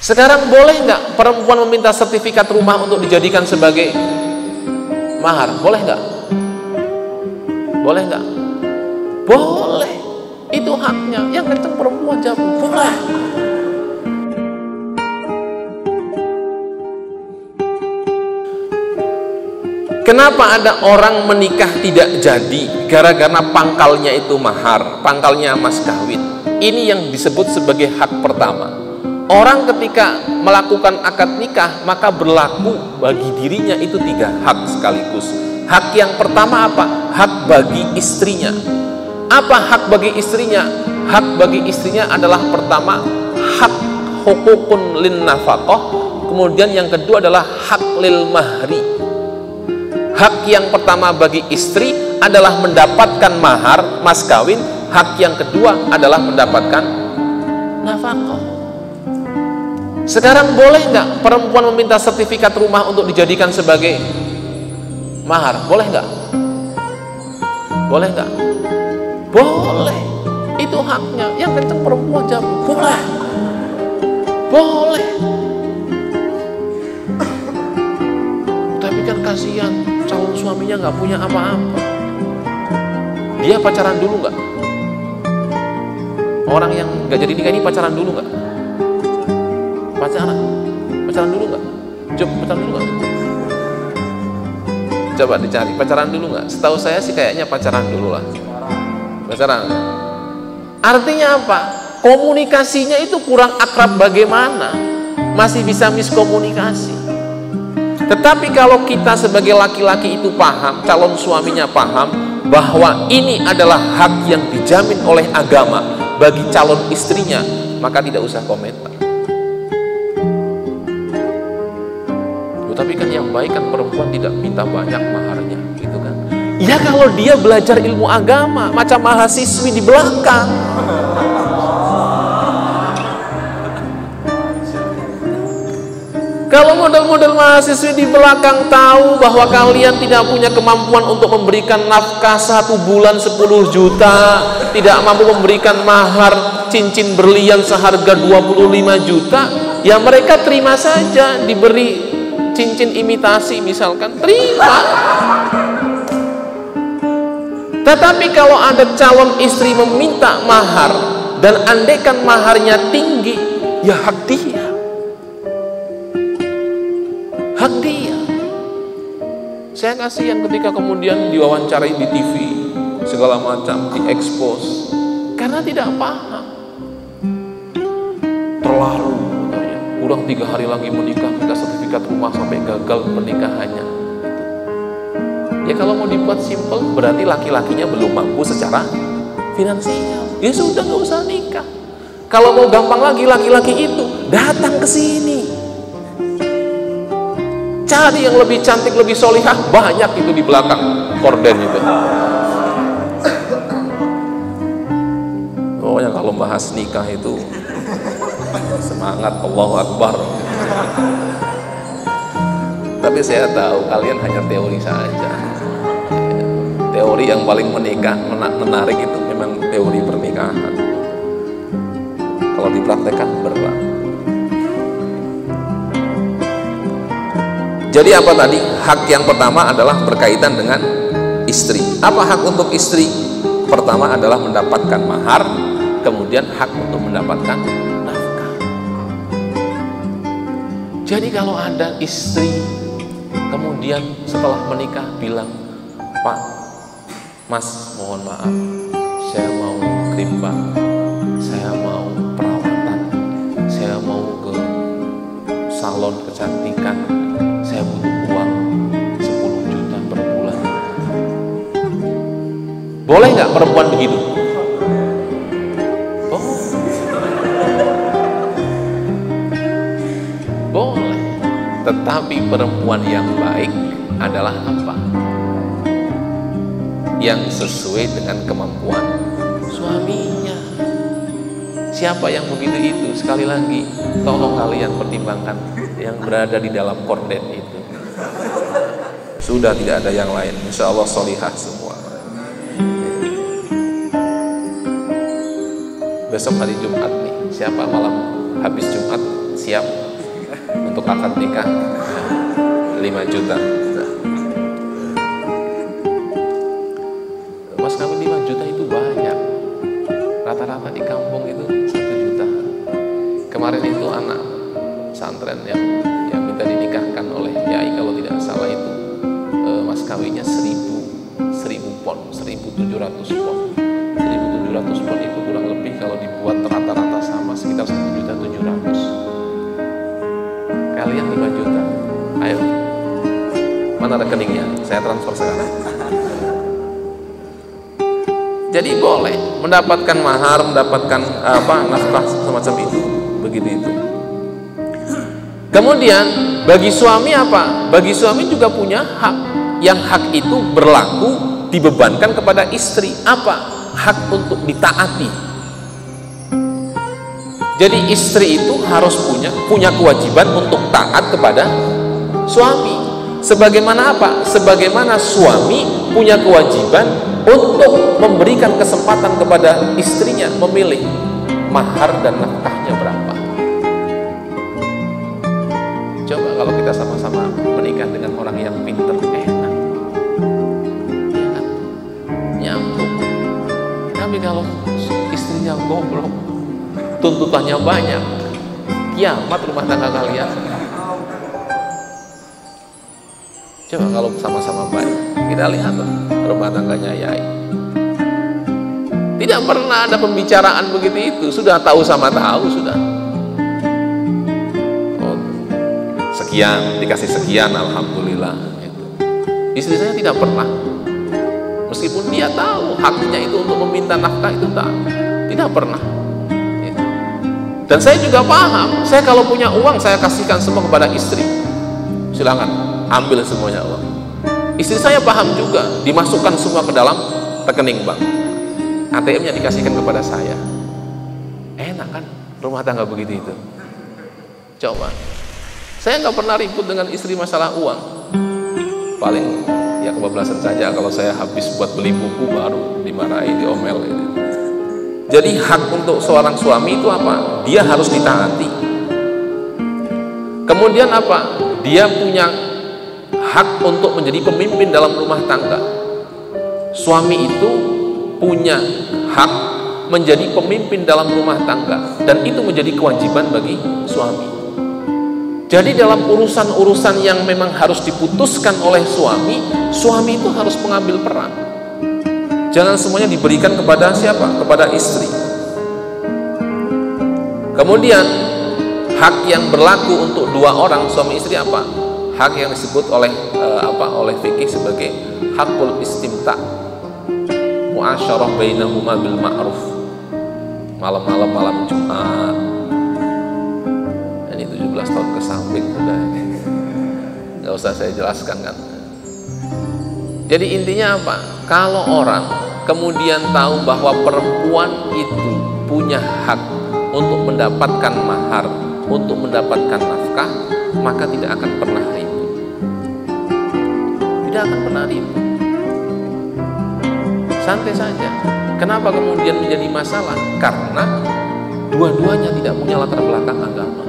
Sekarang boleh nggak perempuan meminta sertifikat rumah untuk dijadikan sebagai mahar? Boleh nggak? Boleh nggak? Boleh. Itu haknya. Yang kenceng perempuan jawab, boleh. Kenapa ada orang menikah tidak jadi gara-gara pangkalnya itu mahar, pangkalnya mas kawin? Ini yang disebut sebagai hak pertama. Orang ketika melakukan akad nikah maka berlaku bagi dirinya itu 3 hak sekaligus. Hak yang pertama apa? Hak bagi istrinya. Apa hak bagi istrinya? Hak bagi istrinya adalah pertama hak hukukun lin nafaqah, kemudian yang kedua adalah hak lil mahri. Hak yang pertama bagi istri adalah mendapatkan mahar, mas kawin. Hak yang kedua adalah mendapatkan nafkah. Sekarang boleh nggak perempuan meminta sertifikat rumah untuk dijadikan sebagai mahar? Boleh nggak? Boleh nggak? Boleh. Itu haknya. Yang kenceng perempuan jawab, boleh. Boleh. Tapi kan kasihan, calon suaminya nggak punya apa-apa. Dia pacaran dulu nggak? Orang yang nggak jadi nikah ini pacaran dulu nggak? Pacaran dulu nggak? Pacaran dulu nggak? Coba dicari, pacaran dulu nggak? Setahu saya sih kayaknya pacaran dulu lah. Pacaran. Artinya apa? Komunikasinya itu kurang akrab bagaimana? Masih bisa miskomunikasi. Tetapi kalau kita sebagai laki-laki itu paham, calon suaminya paham bahwa ini adalah hak yang dijamin oleh agama bagi calon istrinya, maka tidak usah komentar. Tapi kan yang baik kan perempuan tidak minta banyak maharnya, gitu kan? Ya kalau dia belajar ilmu agama, macam mahasiswi di belakang. Kalau model-model mahasiswi di belakang tahu bahwa kalian tidak punya kemampuan untuk memberikan nafkah 1 bulan 10 juta, tidak mampu memberikan mahar cincin berlian seharga 25 juta, ya mereka terima saja diberi cincin imitasi misalkan, terima. Tetapi kalau ada calon istri meminta mahar dan andaikan maharnya tinggi, ya hak dia. Hak dia. Saya kasihan ketika kemudian diwawancarai di TV segala macam, diekspos karena tidak paham. Terlalu katanya, kurang 3 hari lagi menikah, minta sertifikat rumah sampai gagal pernikahannya. Ya kalau mau dibuat simpel, berarti laki-lakinya belum mampu secara finansial. Ya sudah, nggak usah nikah. Kalau mau gampang lagi, laki-laki itu datang ke sini. Cari yang lebih cantik, lebih solihah, banyak itu di belakang korden itu. Pokoknya kalau bahas nikah itu semangat, Allahu Akbar. Tapi saya tahu kalian hanya teori saja. Teori yang paling menarik itu memang teori pernikahan. Kalau dipraktekkan berat. Jadi apa tadi? Hak yang pertama adalah berkaitan dengan istri. Apa hak untuk istri? Pertama adalah mendapatkan mahar, kemudian hak untuk mendapatkan nafkah. Jadi kalau ada istri kemudian setelah menikah bilang, Pak, Mas, mohon maaf, saya mau krimbang, saya mau perawatan, saya mau ke salon kecantikan, saya butuh uang 10 juta per bulan. Boleh nggak perempuan begitu? Oh, boleh. Tetapi perempuan yang baik adalah apa? Yang sesuai dengan kemampuan suaminya. Siapa yang begitu itu? Sekali lagi, tolong kalian pertimbangkan yang berada di dalam korden itu. Sudah tidak ada yang lain. Insya Allah solihah semua. Besok hari Jumat nih. Siapa malam habis Jumat siap untuk akad nikah 5 juta. Mas kawin 5 juta itu banyak. Rata-rata di kampung itu 1 juta. Kemarin itu anak pesantren yang minta dinikahkan oleh Yai, kalau tidak salah itu mas kawinnya 1000 pon, 1.700 pon. 1.700 pon itu kurang lebih kalau dibuat rata-rata sama sekitar 1.700.000. Kalian 5 juta. Ayo. Mana rekeningnya? Saya transfer sekarang. Jadi boleh mendapatkan mahar, mendapatkan nafkah semacam itu, begitu itu. Kemudian bagi suami apa? Bagi suami juga punya hak. Yang hak itu berlaku dibebankan kepada istri. Apa? Hak untuk ditaati. Jadi istri itu harus punya kewajiban untuk taat kepada suami. Sebagaimana apa? Sebagaimana suami punya kewajiban untuk memberikan kesempatan kepada istrinya memilih mahar dan nafkahnya berapa. Coba kalau kita sama-sama menikah dengan orang yang pinter, enak, ya kan? Nyambung. Tapi kalau istrinya goblok, tuntutannya banyak, kiamat rumah tangga kalian. Coba kalau sama-sama baik, kita lihat rumah tangganya Yai. Tidak pernah ada pembicaraan begitu itu, sudah tahu sama tahu sudah. Oh, sekian, dikasih sekian, alhamdulillah. Istri saya tidak pernah, meskipun dia tahu haknya itu untuk meminta nafkah itu tidak pernah. Dan saya juga paham, saya kalau punya uang saya kasihkan semua kepada istri. Silakan ambil semuanya uang. Istri saya paham juga, dimasukkan semua ke dalam rekening bank. ATM-nya dikasihkan kepada saya. Enak kan rumah tangga begitu itu. Coba. Saya nggak pernah ribut dengan istri masalah uang. Paling ya kebablasan saja kalau saya habis buat beli buku baru dimarahi, diomel gitu. Jadi hak untuk seorang suami itu apa? Dia harus ditaati. Kemudian apa? Dia punya hak untuk menjadi pemimpin dalam rumah tangga. Suami itu punya hak menjadi pemimpin dalam rumah tangga, dan itu menjadi kewajiban bagi suami. Jadi dalam urusan-urusan yang memang harus diputuskan oleh suami, suami itu harus mengambil peran. Jangan semuanya diberikan kepada siapa? Kepada istri. Kemudian hak yang berlaku untuk dua orang suami istri apa? Hak yang disebut oleh oleh fikih sebagai hakul istimta, muasyarah bainahuma bil ma'ruf. Malam Jumat, ini 17 tahun ke samping sudah, nggak usah saya jelaskan kan. Jadi intinya apa? Kalau orang kemudian tahu bahwa perempuan itu punya hak untuk mendapatkan mahar, untuk mendapatkan nafkah, maka tidak akan pernah ribut. Tidak akan pernah ribut. Santai saja. Kenapa kemudian menjadi masalah? Karena dua-duanya tidak punya latar belakang agama.